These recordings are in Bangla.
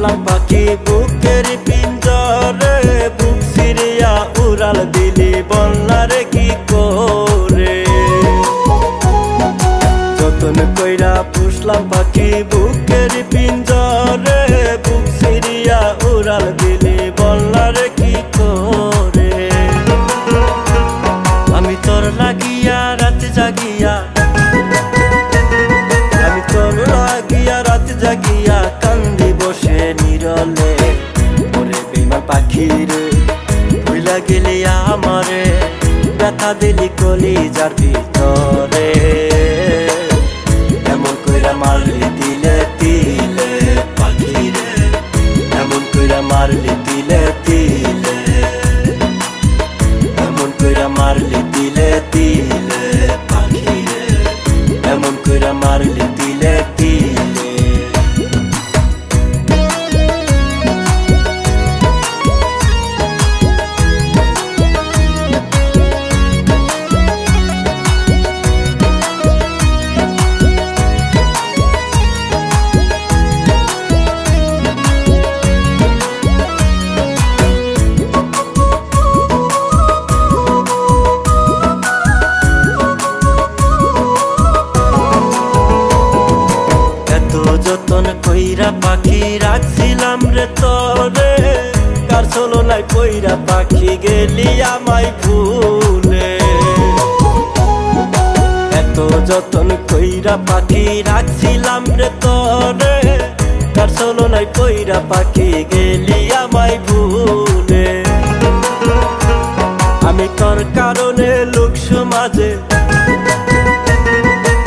পুষলাম পাখি বুকের পিঞ্জরে, বুক সিরিয়া উড়াল দিলি বলনারে কি করে। যতন কইরা পুষলাম পাখি বুকের পিঞ্জরে, বুক সিরিয়া উড়াল দিলি বলনারে কি করে। আমি তোর লাগিয়া রাত জাগিয়া, আমি তোর লাগিয়া রাত জাগিয়া কান্দি বসে নিরলে। ওরে বেইমান পাখি রে ভুইলা গেলি আমারে, ব্যথা দিলি কলিজার ভিতরে। এমন কইরা মারলি তিলে তিলে পাখি রে, এমন কইরা মারলি তিলে তিলে, এমন কইরা মারলি তিলে তিলে পাখি রে, এমন কইরা মারলি তিলে তিলে। যতন কইরা পাখি রাখছিলাম রে তোরে, কার চলো নাই কইরা পাখি গেলি আমায় ভুলে। এত যতন কইরা পাখি রাখছিলাম রে তোরে, কার চলো নাই কইরা পাখি গেলি আমায় ভুলে। আমি তোর কারণে লোক সমাজে,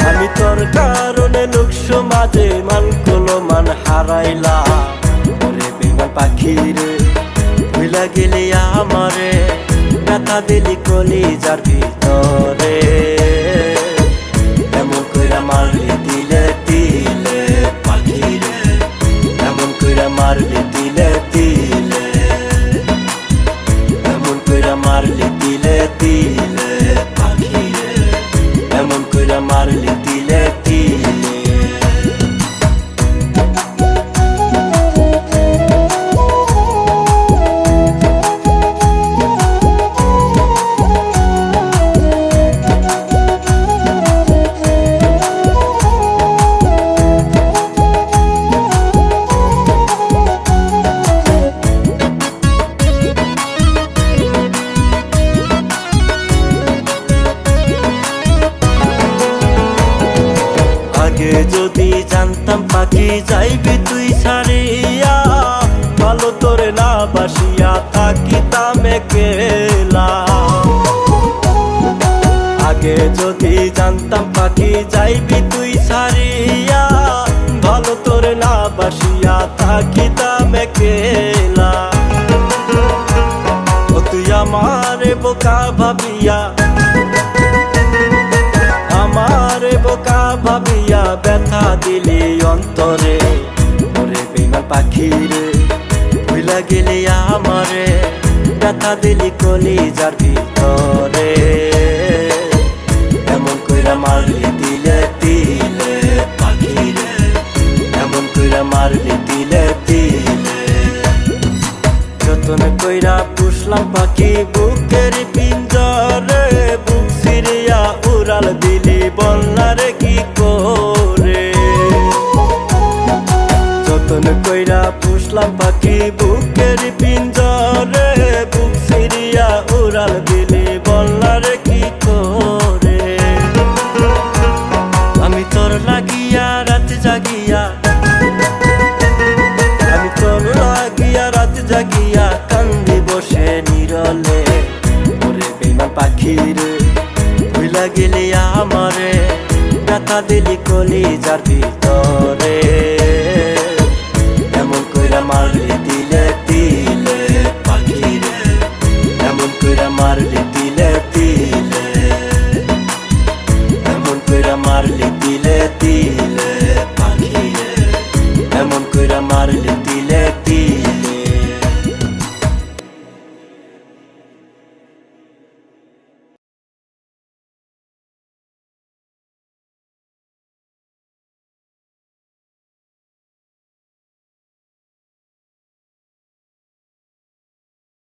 আমি তোর কারণে লোক সমাজে মান কলো মান হারাইলাম। ওরে বেইমান পাখি রে ভুইলা গেলি আমারে, ব্যথা দিলি কলিজার ভিতরে। এমন কইরা মারলি তিলে তিলে পাখি রে, এমন কইরা মারলি তিলে তিলে, এমন কইরা মারলি তিলে তিলে পাখি রে, এমন কইরা মারলি তিলে তিলে। আগে যদি জানতাম পাখি যাইবি তুই ছাড়িয়া, ভালো তোরে না বাসিয়া থাকিতাম একলা। আগে যদি জানতাম পাখি যাইবি তুই ছাড়িয়া, ভালো তোরে না বাসিয়া থাকিতাম একলা। ও তুই আমারে বোকা ভাবিয়া, আমারে বোকা ভাবিয়া ব্যথা দিলি অন্তরে। ওরে বেইমান পাখি রে ভুইলা গেলি আমারে, ব্যথা দিলি কলিজার ভিতরে। এমন কইরা মারলি তিলে তিলে পাখি রে, এমন কইরা মারলি তিলে তিলে। যতন কইরা পুষলাম পাখি বুকের পিঞ্জরে, বুক সিরিয়া উড়াল দিলি বলনারে কি করে। যতন কইরা পুষলাম পাখি বুকের পিঞ্জরে, বুক সিরিয়া উড়াল দিলি বলনারে কি করে। আমি তোর লাগিয়া রাত জাগিয়া, আমি তোর লাগিয়া রাত জাগিয়া কান্দি বসে নিরলে। ওরে বেইমান পাখি রে ভুইলা গেলি আমারে, ব্যথা দিলি কলিজার ভিতরে। এমন কইরা মারলি তিলে তিলে পাখি রে, এমন কইরা মারলি তিলে তিলে, এমন কইরা মারলি তিলে তিলে পাখি রে, এমন কইরা মারলি তিলে তিলে।